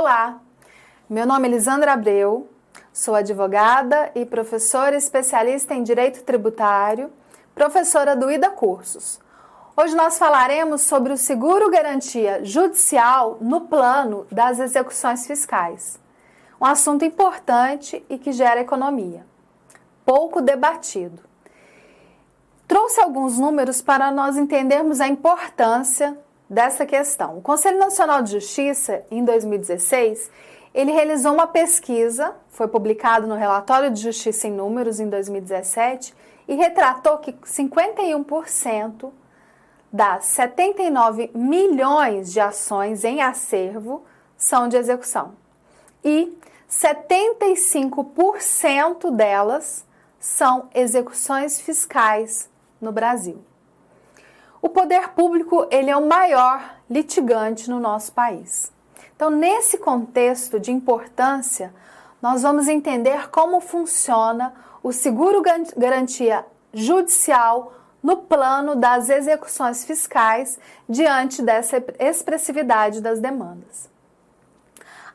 Olá, meu nome é Lisandra Abreu, sou advogada e professora especialista em Direito Tributário, professora do IDA Cursos. Hoje nós falaremos sobre o seguro-garantia judicial no plano das execuções fiscais, um assunto importante e que gera economia, pouco debatido. Trouxe alguns números para nós entendermos a importância dessa questão. O Conselho Nacional de Justiça, em 2016, ele realizou uma pesquisa, foi publicado no Relatório de Justiça em Números, em 2017, e retratou que 51% das 79 milhões de ações em acervo são de execução. E 75% delas são execuções fiscais no Brasil. O poder público, ele é o maior litigante no nosso país. Então, nesse contexto de importância, nós vamos entender como funciona o seguro-garantia judicial no plano das execuções fiscais diante dessa expressividade das demandas.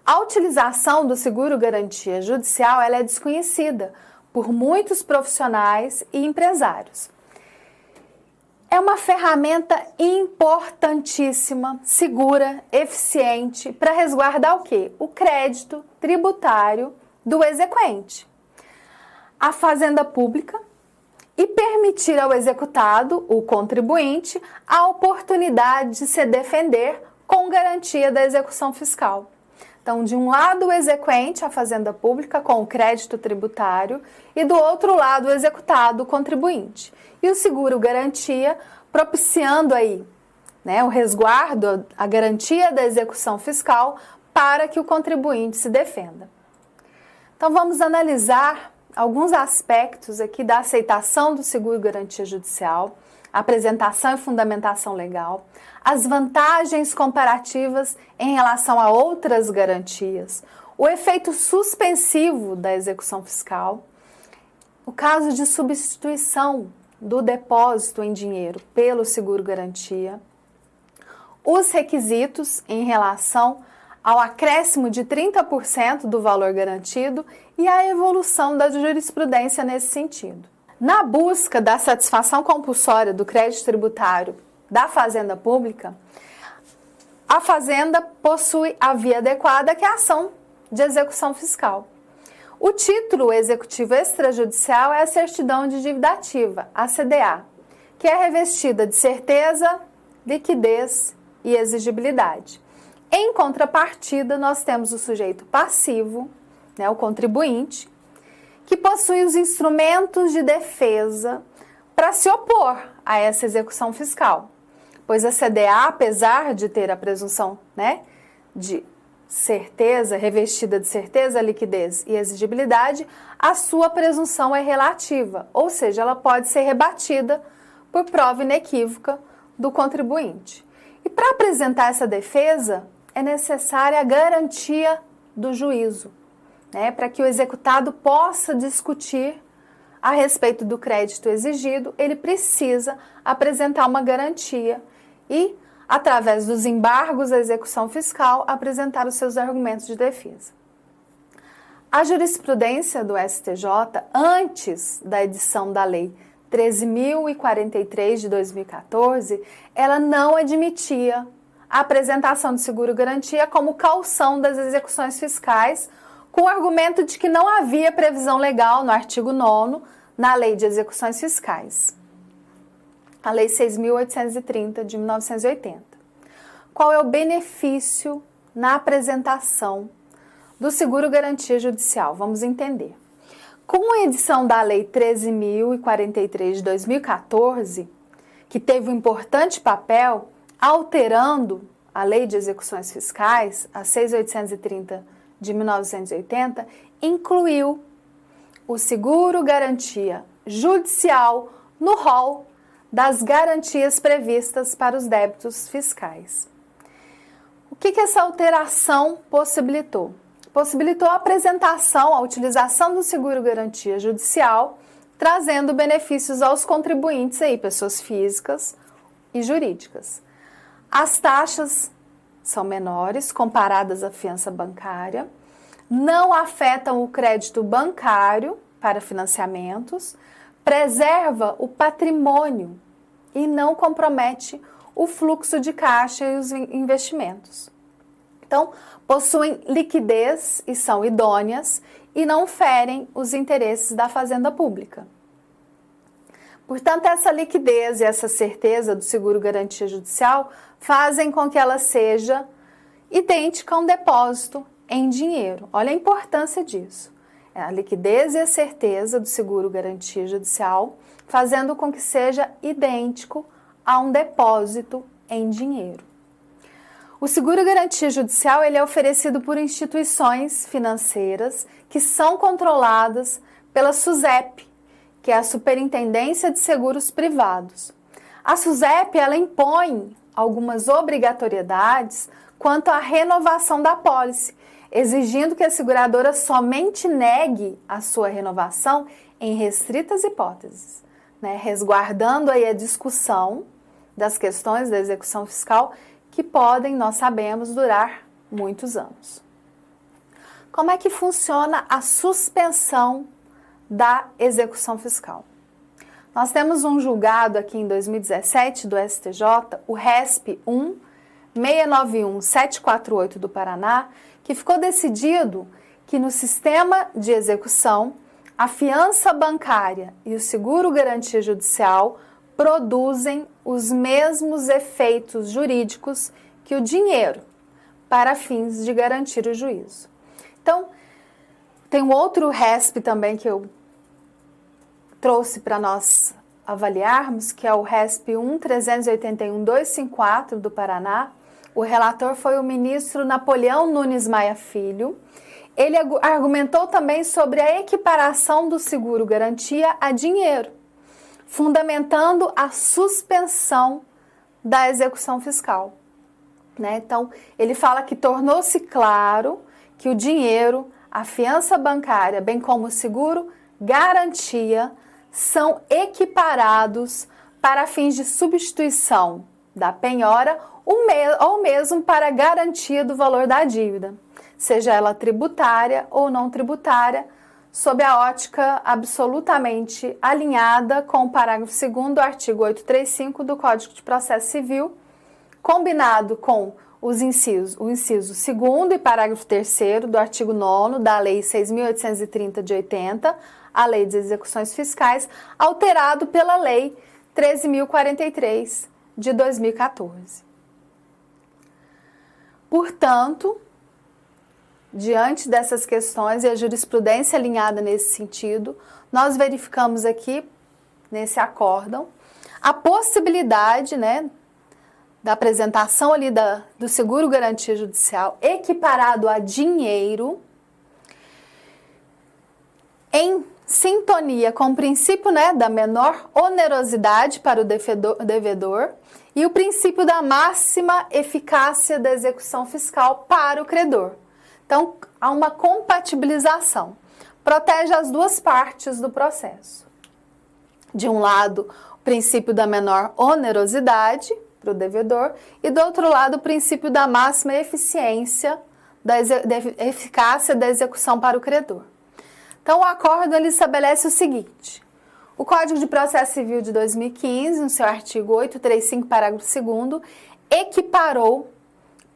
A utilização do seguro-garantia judicial ela é desconhecida por muitos profissionais e empresários. É uma ferramenta importantíssima, segura, eficiente para resguardar o quê? O crédito tributário do exequente, a fazenda pública e permitir ao executado, o contribuinte, a oportunidade de se defender com garantia da execução fiscal. Então, de um lado o exequente, a fazenda pública, com o crédito tributário, e do outro lado o executado, o contribuinte. E o seguro-garantia propiciando aí, o resguardo, a garantia da execução fiscal para que o contribuinte se defenda. Então, vamos analisar alguns aspectos aqui da aceitação do seguro-garantia judicial, apresentação e fundamentação legal, as vantagens comparativas em relação a outras garantias, o efeito suspensivo da execução fiscal, o caso de substituição do depósito em dinheiro pelo seguro-garantia, os requisitos em relação ao acréscimo de 30% do valor garantido e a evolução da jurisprudência nesse sentido. Na busca da satisfação compulsória do crédito tributário da Fazenda Pública, a Fazenda possui a via adequada, que é a ação de execução fiscal. O título executivo extrajudicial é a certidão de dívida ativa, a CDA, que é revestida de certeza, liquidez e exigibilidade. Em contrapartida, nós temos o sujeito passivo, o contribuinte, que possui os instrumentos de defesa para se opor a essa execução fiscal. Pois a CDA, apesar de ter a presunção de certeza, revestida de certeza, liquidez e exigibilidade, a sua presunção é relativa, ou seja, ela pode ser rebatida por prova inequívoca do contribuinte. E para apresentar essa defesa, é necessária a garantia do juízo, para que o executado possa discutir a respeito do crédito exigido, ele precisa apresentar uma garantia e, através dos embargos à execução fiscal, apresentar os seus argumentos de defesa. A jurisprudência do STJ, antes da edição da Lei 13.043 de 2014, ela não admitia a apresentação de seguro-garantia como caução das execuções fiscais, com o argumento de que não havia previsão legal no artigo 9º na Lei de Execuções Fiscais, a Lei 6.830 de 1980. Qual é o benefício na apresentação do seguro-garantia judicial? Vamos entender. Com a edição da Lei 13.043 de 2014, que teve um importante papel alterando a Lei de Execuções Fiscais, a 6.830 de 1980, incluiu o seguro-garantia judicial no rol das garantias previstas para os débitos fiscais. O que essa alteração possibilitou? Possibilitou a apresentação, a utilização do seguro-garantia judicial, trazendo benefícios aos contribuintes, pessoas físicas e jurídicas. As taxas são menores comparadas à fiança bancária, não afetam o crédito bancário para financiamentos, preserva o patrimônio e não compromete o fluxo de caixa e os investimentos. Então, possuem liquidez e são idôneas e não ferem os interesses da fazenda pública. Portanto, essa liquidez e essa certeza do seguro-garantia judicial fazem com que ela seja idêntica a um depósito em dinheiro. Olha a importância disso. A liquidez e a certeza do seguro-garantia judicial fazendo com que seja idêntico a um depósito em dinheiro. O seguro-garantia judicial ele é oferecido por instituições financeiras que são controladas pela SUSEP, que é a Superintendência de Seguros Privados. A SUSEP ela impõe algumas obrigatoriedades quanto à renovação da pólice, exigindo que a seguradora somente negue a sua renovação em restritas hipóteses, resguardando aí a discussão das questões da execução fiscal que podem, nós sabemos, durar muitos anos. Como é que funciona a suspensão da execução fiscal? Nós temos um julgado aqui em 2017 do STJ, o RESP 1-691-748 do Paraná, que ficou decidido que no sistema de execução, a fiança bancária e o seguro-garantia judicial produzem os mesmos efeitos jurídicos que o dinheiro, para fins de garantir o juízo. Então, tem um outro RESP também que eu trouxe para nós avaliarmos, que é o RESP 1-381-254 do Paraná. O relator foi o ministro Napoleão Nunes Maia Filho. Ele argumentou também sobre a equiparação do seguro-garantia a dinheiro, fundamentando a suspensão da execução fiscal. Então, ele fala que tornou-se claro que o dinheiro, a fiança bancária, bem como o seguro-garantia, são equiparados para fins de substituição da penhora ou mesmo para garantia do valor da dívida, seja ela tributária ou não tributária, sob a ótica absolutamente alinhada com o parágrafo 2º do artigo 835 do Código de Processo Civil, combinado com o inciso 2º e parágrafo 3º do artigo 9º da Lei 6.830 de 80, a Lei de Execuções Fiscais, alterado pela Lei 13.043 de 2014. Portanto, diante dessas questões e a jurisprudência alinhada nesse sentido, nós verificamos aqui, nesse acórdão, a possibilidade, da apresentação ali do seguro-garantia judicial equiparado a dinheiro, em sintonia com o princípio da menor onerosidade para o devedor e o princípio da máxima eficácia da execução fiscal para o credor. Então, há uma compatibilização. Protege as duas partes do processo. De um lado, o princípio da menor onerosidade para o devedor e, do outro lado, o princípio da máxima eficiência, da eficácia da execução para o credor. Então, o acórdão ele estabelece o seguinte: o Código de Processo Civil de 2015, no seu artigo 835, parágrafo 2º, equiparou,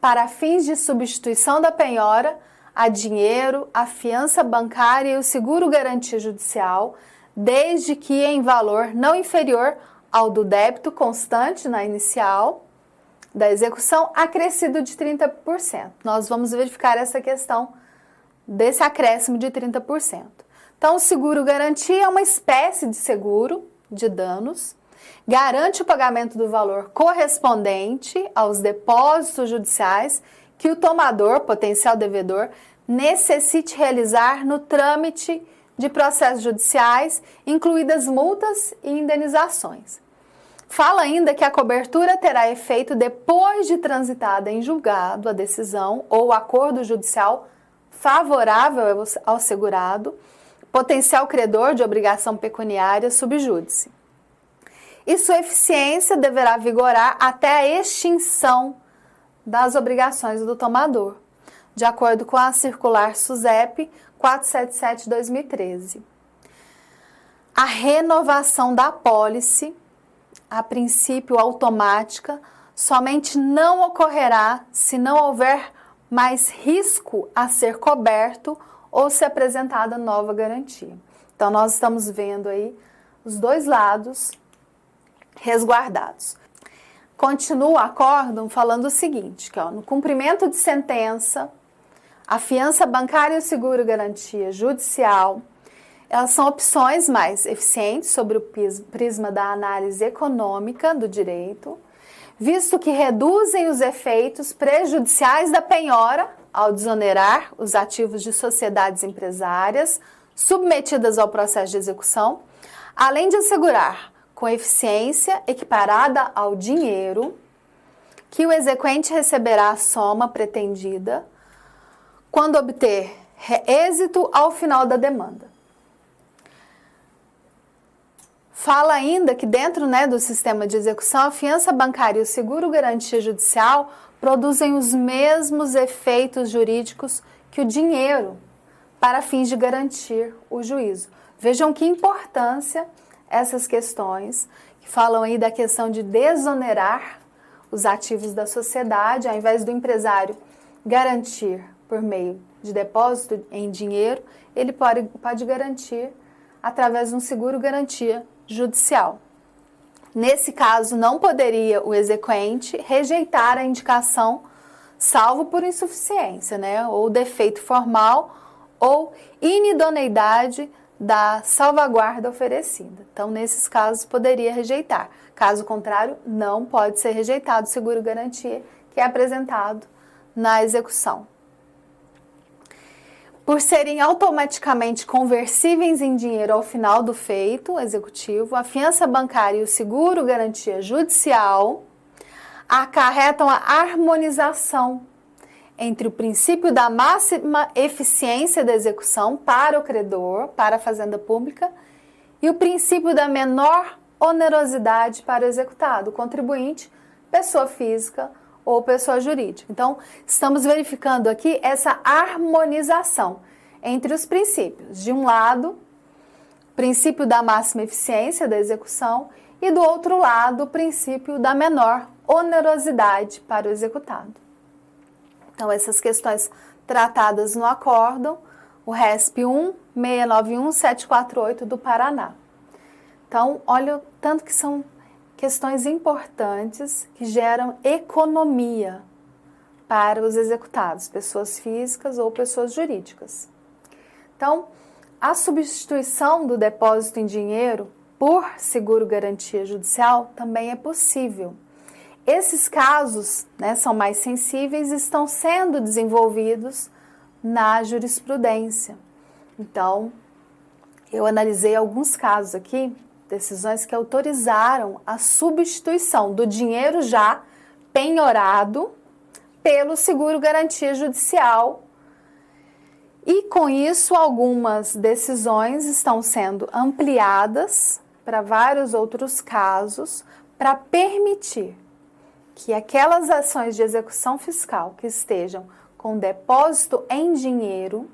para fins de substituição da penhora, a dinheiro, a fiança bancária e o seguro-garantia judicial, desde que em valor não inferior ao do débito constante na inicial da execução, acrescido de 30%. Nós vamos verificar essa questão desse acréscimo de 30%. Então, o seguro-garantia é uma espécie de seguro de danos, garante o pagamento do valor correspondente aos depósitos judiciais que o tomador, potencial devedor, necessite realizar no trâmite de processos judiciais, incluídas multas e indenizações. Fala ainda que a cobertura terá efeito depois de transitada em julgado a decisão ou acordo judicial favorável ao segurado, potencial credor de obrigação pecuniária sub júdice. E sua eficiência deverá vigorar até a extinção das obrigações do tomador, de acordo com a circular SUSEP 477/2013. A renovação da apólice, a princípio automática, somente não ocorrerá se não houver mais risco a ser coberto ou se apresentada nova garantia. Então, nós estamos vendo aí os dois lados resguardados. Continua o acórdão falando o seguinte, que no cumprimento de sentença, a fiança bancária e o seguro-garantia judicial, elas são opções mais eficientes sobre o prisma da análise econômica do direito, visto que reduzem os efeitos prejudiciais da penhora ao desonerar os ativos de sociedades empresárias submetidas ao processo de execução, além de assegurar com eficiência equiparada ao dinheiro que o exequente receberá a soma pretendida quando obter êxito ao final da demanda. Fala ainda que dentro do sistema de execução, a fiança bancária e o seguro-garantia judicial produzem os mesmos efeitos jurídicos que o dinheiro para fins de garantir o juízo. Vejam que importância essas questões, que falam aí da questão de desonerar os ativos da sociedade, ao invés do empresário garantir por meio de depósito em dinheiro, ele pode garantir através de um seguro-garantia judicial. Nesse caso, não poderia o exequente rejeitar a indicação, salvo por insuficiência, ou defeito formal ou inidoneidade da salvaguarda oferecida. Então, nesses casos, poderia rejeitar. Caso contrário, não pode ser rejeitado o seguro-garantia que é apresentado na execução. Por serem automaticamente conversíveis em dinheiro ao final do feito executivo, a fiança bancária e o seguro-garantia judicial acarretam a harmonização entre o princípio da máxima eficiência da execução para o credor, para a fazenda pública, e o princípio da menor onerosidade para o executado, o contribuinte, pessoa física ou pessoa jurídica. Então, estamos verificando aqui essa harmonização entre os princípios. De um lado, o princípio da máxima eficiência da execução e do outro lado, o princípio da menor onerosidade para o executado. Então, essas questões tratadas no acórdão, o RESP 1691748 do Paraná. Então, olha o tanto que são questões importantes que geram economia para os executados, pessoas físicas ou pessoas jurídicas. Então, a substituição do depósito em dinheiro por seguro-garantia judicial também é possível. Esses casos, são mais sensíveis e estão sendo desenvolvidos na jurisprudência. Então, eu analisei alguns casos aqui, decisões que autorizaram a substituição do dinheiro já penhorado pelo seguro-garantia judicial. E com isso, algumas decisões estão sendo ampliadas para vários outros casos para permitir que aquelas ações de execução fiscal que estejam com depósito em dinheiro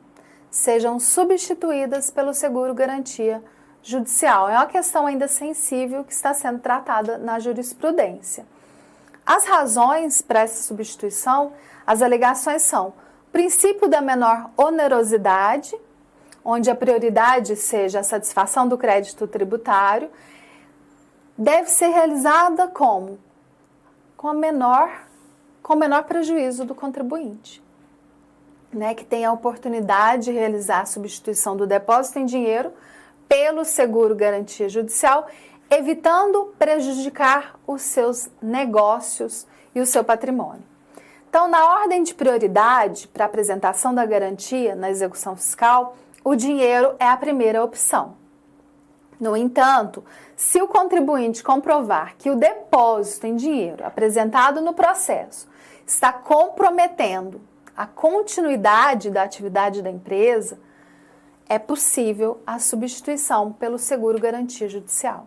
sejam substituídas pelo seguro-garantia judicial. É uma questão ainda sensível que está sendo tratada na jurisprudência. As razões para essa substituição, as alegações são princípio da menor onerosidade, onde a prioridade seja a satisfação do crédito tributário, deve ser realizada como? Com o menor prejuízo do contribuinte, que tem a oportunidade de realizar a substituição do depósito em dinheiro pelo seguro-garantia judicial, evitando prejudicar os seus negócios e o seu patrimônio. Então, na ordem de prioridade para a apresentação da garantia na execução fiscal, o dinheiro é a primeira opção. No entanto, se o contribuinte comprovar que o depósito em dinheiro apresentado no processo está comprometendo a continuidade da atividade da empresa, é possível a substituição pelo seguro-garantia judicial.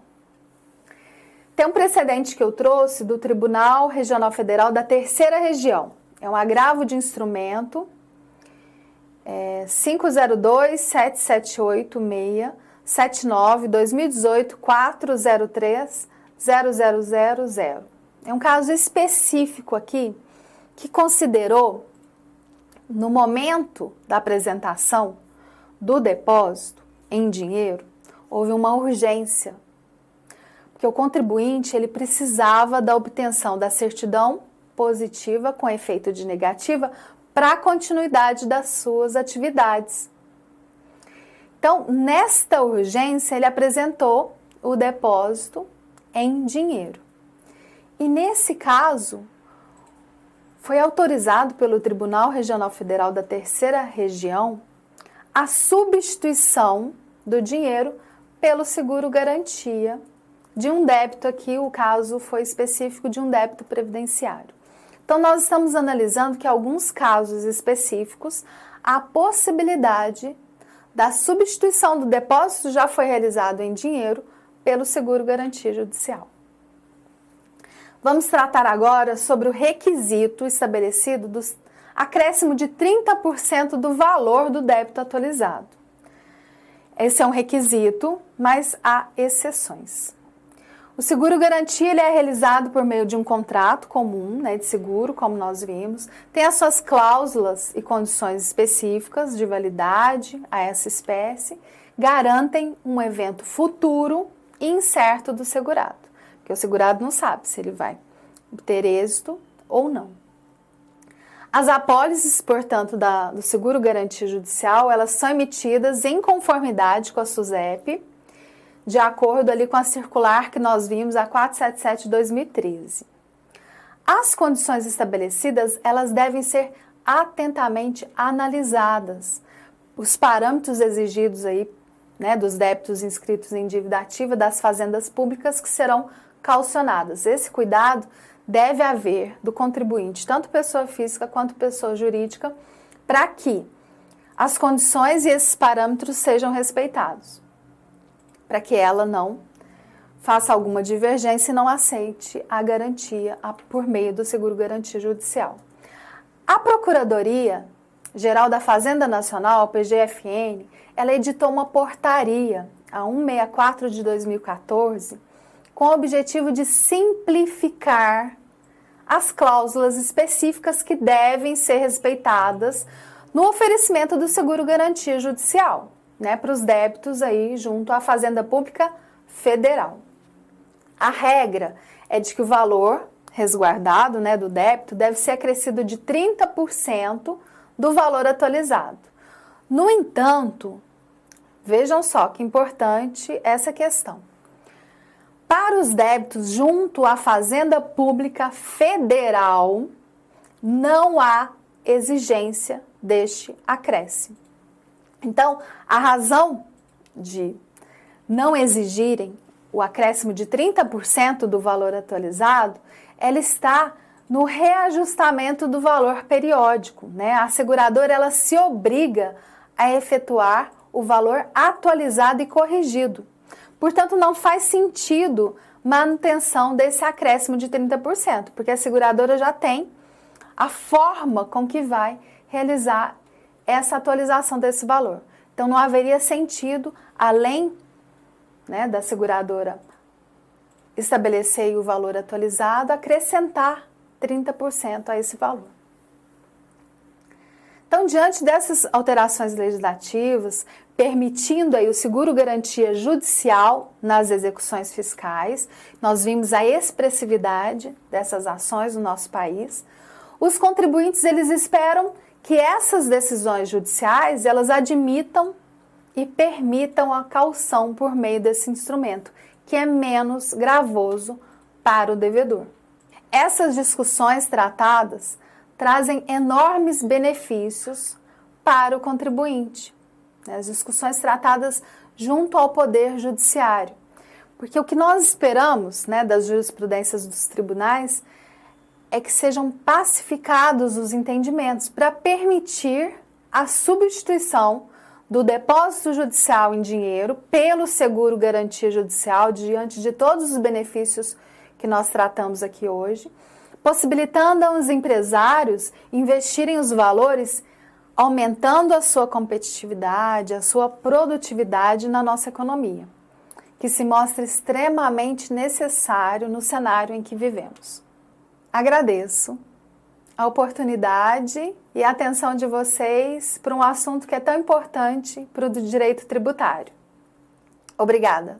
Tem um precedente que eu trouxe do Tribunal Regional Federal da Terceira Região. É um agravo de instrumento 502-778-679-2018-403-0000. É um caso específico aqui que considerou, no momento da apresentação do depósito em dinheiro, houve uma urgência, porque o contribuinte ele precisava da obtenção da certidão positiva com efeito de negativa para a continuidade das suas atividades. Então, nesta urgência, ele apresentou o depósito em dinheiro. E nesse caso, foi autorizado pelo Tribunal Regional Federal da Terceira Região a substituição do dinheiro pelo seguro-garantia de um débito aqui, o caso foi específico de um débito previdenciário. Então, nós estamos analisando que em alguns casos específicos, a possibilidade da substituição do depósito já foi realizado em dinheiro pelo seguro-garantia judicial. Vamos tratar agora sobre o requisito estabelecido do acréscimo de 30% do valor do débito atualizado. Esse é um requisito, mas há exceções. O seguro-garantia ele é realizado por meio de um contrato comum, de seguro, como nós vimos. Tem as suas cláusulas e condições específicas de validade a essa espécie, garantem um evento futuro e incerto do segurado, porque o segurado não sabe se ele vai ter êxito ou não. As apólices, portanto, do seguro-garantia judicial, elas são emitidas em conformidade com a SUSEP, de acordo ali com a circular que nós vimos, a 477 de 2013. As condições estabelecidas, elas devem ser atentamente analisadas. Os parâmetros exigidos aí, dos débitos inscritos em dívida ativa das fazendas públicas que serão calcionadas. Esse cuidado deve haver do contribuinte, tanto pessoa física quanto pessoa jurídica, para que as condições e esses parâmetros sejam respeitados, para que ela não faça alguma divergência e não aceite a garantia por meio do seguro-garantia judicial. A Procuradoria Geral da Fazenda Nacional, a PGFN, ela editou uma portaria, a 164 de 2014, com o objetivo de simplificar as cláusulas específicas que devem ser respeitadas no oferecimento do seguro-garantia judicial, para os débitos aí junto à Fazenda Pública Federal. A regra é de que o valor resguardado, do débito deve ser acrescido de 30% do valor atualizado. No entanto, vejam só que importante essa questão. Para os débitos junto à Fazenda Pública Federal, não há exigência deste acréscimo. Então, a razão de não exigirem o acréscimo de 30% do valor atualizado, ela está no reajustamento do valor periódico, A seguradora, ela se obriga a efetuar o valor atualizado e corrigido. Portanto, não faz sentido manutenção desse acréscimo de 30%, porque a seguradora já tem a forma com que vai realizar essa atualização desse valor. Então, não haveria sentido, além da seguradora estabelecer o valor atualizado, acrescentar 30% a esse valor. Então, diante dessas alterações legislativas, permitindo aí o seguro-garantia judicial nas execuções fiscais, nós vimos a expressividade dessas ações no nosso país, os contribuintes eles esperam que essas decisões judiciais, elas admitam e permitam a caução por meio desse instrumento, que é menos gravoso para o devedor. Essas discussões tratadas trazem enormes benefícios para o contribuinte, as discussões tratadas junto ao Poder Judiciário. Porque o que nós esperamos das jurisprudências dos tribunais é que sejam pacificados os entendimentos para permitir a substituição do depósito judicial em dinheiro pelo seguro garantia judicial, diante de todos os benefícios que nós tratamos aqui hoje, possibilitando aos empresários investirem os valores, aumentando a sua competitividade, a sua produtividade na nossa economia, que se mostra extremamente necessário no cenário em que vivemos. Agradeço a oportunidade e a atenção de vocês para um assunto que é tão importante para o direito tributário. Obrigada.